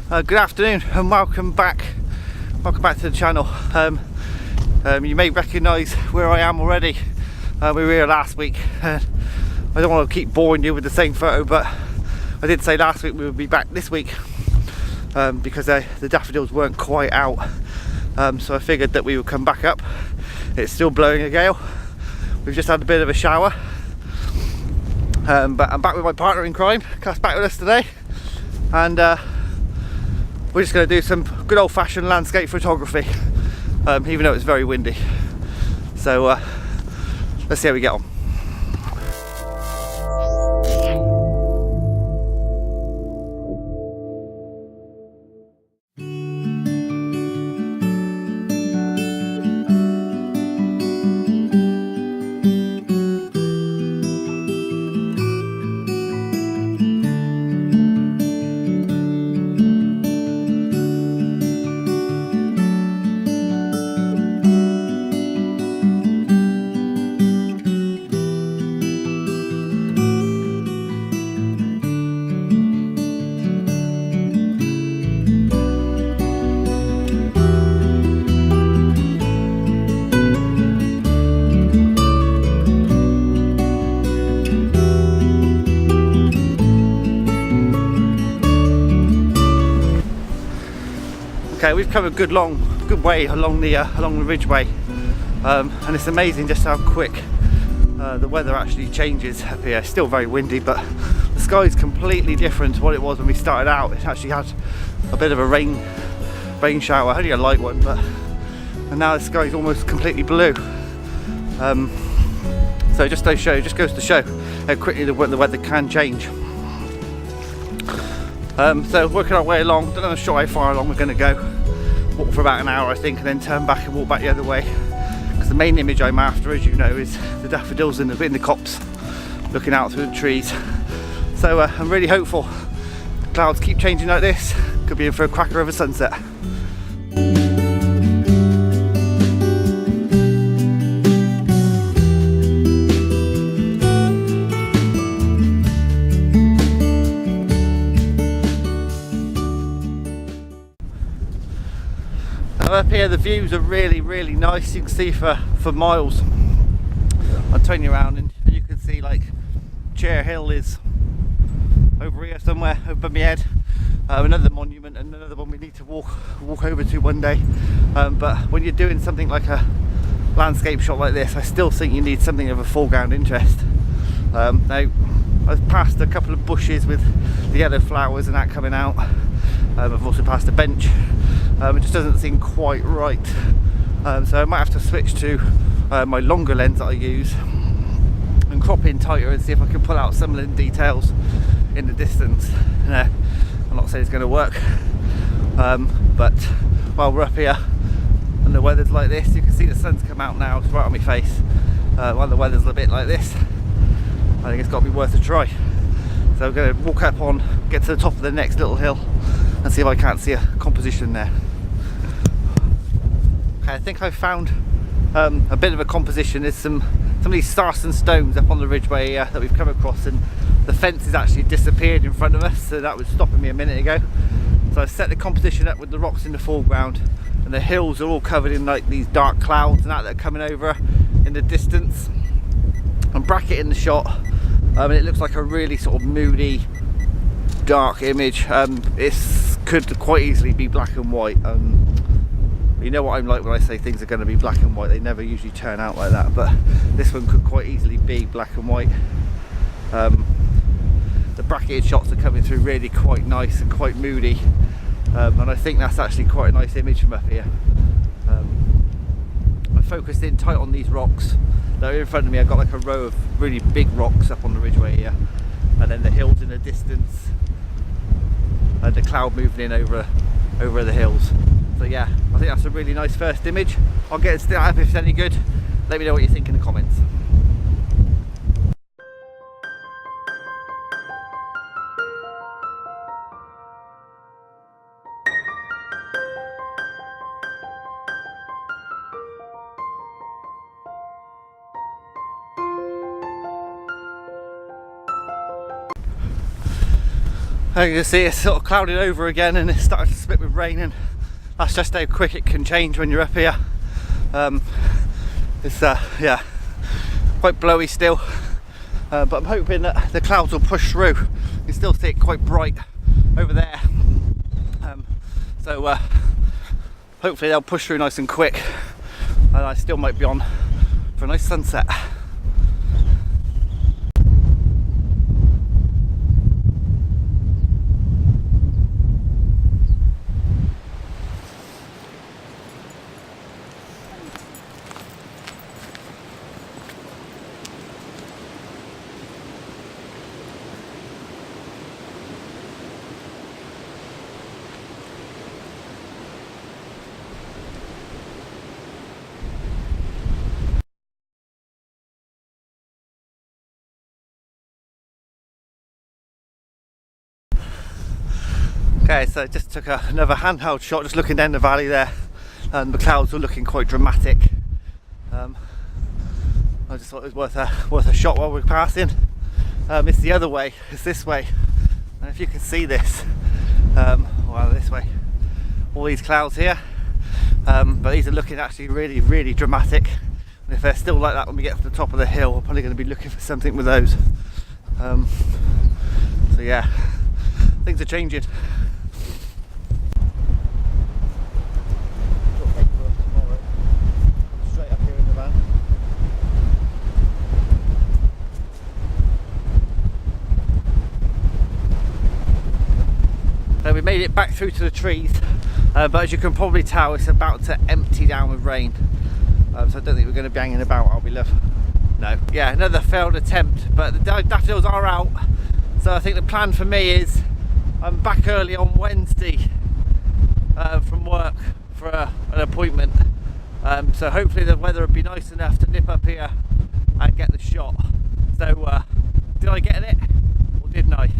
Good afternoon and welcome back to the channel. You may recognise where I am already. We were here last week. I don't want to keep boring you with the same photo, but I did say last week we would be back this week because the daffodils weren't quite out, so I figured that we would come back up. It's still blowing a gale. We've just had a bit of a shower, but I'm back with my partner in crime. Cass back with us today, and we're just going to do some good old-fashioned landscape photography, even though it's very windy. So let's see how we get on. Okay, we've come a good way along the ridgeway, and it's amazing just how quick the weather actually changes up here. It's still very windy, but the sky is completely different to what it was when we started out. It actually had a bit of a rain shower, only a light one, and now the sky is almost completely blue. So it just goes to show how quickly the weather can change. So working our way along, don't know how far along we're going to go. Walk for about an hour I think, and then turn back and walk back the other way, because the main image I'm after, as you know, is the daffodils in the copse looking out through the trees. So I'm really hopeful the clouds keep changing like this. Could be in for a cracker of a sunset. Up here the views are really nice. You can see for miles. I'll turn you around and you can see like Chair Hill is over here somewhere over my head. Another monument, and another one we need to walk over to one day. But when you're doing something like a landscape shot like this, I still think you need something of a foreground interest. Now I've passed a couple of bushes with the yellow flowers and that coming out. I've also passed a bench. It just doesn't seem quite right, so I might have to switch to my longer lens that I use and crop in tighter and see if I can pull out some of the details in the distance. I'm not saying it's going to work, but while we're up here and the weather's like this, you can see the sun's come out now. It's right on my face. While the weather's a bit like this, I think it's got to be worth a try. So I'm going to walk up on, get to the top of the next little hill and see if I can't see a composition there. Okay, I think I've found a bit of a composition. There's some of these sarsen stones up on the ridgeway that we've come across, and the fence has actually disappeared in front of us, so that was stopping me a minute ago. So I've set the composition up with the rocks in the foreground, and the hills are all covered in like these dark clouds and that are coming over in the distance. And bracket in the shot, and it looks like a really sort of moody, dark image. It could quite easily be black and white. You know what I'm like when I say things are going to be black and white. They never usually turn out like that, but this one could quite easily be black and white. The bracketed shots are coming through really quite nice and quite moody, and I think that's actually quite a nice image from up here. I focused in tight on these rocks that are in front of me. I've got like a row of really big rocks up on the ridgeway here, and then the hills in the distance, and the cloud moving in over the hills. So yeah, I think that's a really nice first image. I'll get it still up if it's any good. Let me know what you think in the comments. you can see it's sort of clouded over again, and it's starting to split with rain, and that's just how quick it can change when you're up here. It's yeah, quite blowy still, but I'm hoping that the clouds will push through. You can still see it quite bright over there, so hopefully they'll push through nice and quick, and I still might be on for a nice sunset. Okay, so I just took another handheld shot, just looking down the valley there, and the clouds were looking quite dramatic. I just thought it was worth a shot while we're passing. It's the other way, it's this way, and if you can see this, well, this way, all these clouds here, but these are looking actually really dramatic, and if they're still like that when we get to the top of the hill, we're probably going to be looking for something with those. So yeah, things are changing. So we made it back through to the trees, but as you can probably tell, it's about to empty down with rain. So I don't think we're going to be hanging about, are we, love? No. Yeah, another failed attempt, but the daffodils are out. So I think the plan for me is I'm back early on Wednesday from work for an appointment. So hopefully the weather will be nice enough to nip up here and get the shot. So did I get it or didn't I?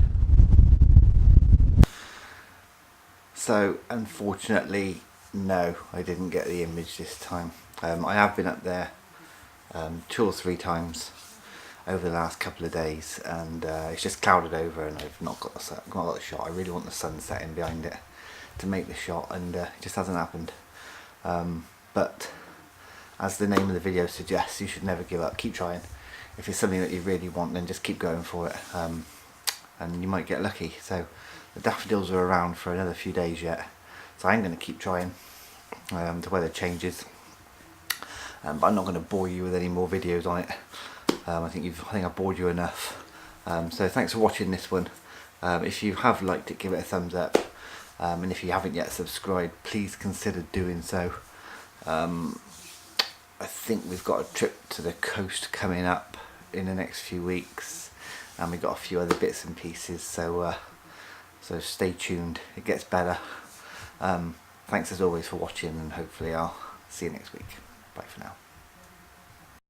So unfortunately, no, I didn't get the image this time. I have been up there 2 or 3 times over the last couple of days, and it's just clouded over, and I've not got the shot. I really want the sun setting behind it to make the shot, and it just hasn't happened. But as the name of the video suggests, you should never give up. Keep trying. If it's something that you really want, then just keep going for it, and you might get lucky. So the daffodils are around for another few days yet, so I'm going to keep trying. The weather changes, but I'm not going to bore you with any more videos on it. I think I've bored you enough. So thanks for watching this one. If you have liked it, give it a thumbs up, and if you haven't yet subscribed, please consider doing so. I think we've got a trip to the coast coming up in the next few weeks, and we've got a few other bits and pieces, so stay tuned, it gets better. Thanks as always for watching, and hopefully I'll see you next week. Bye for now.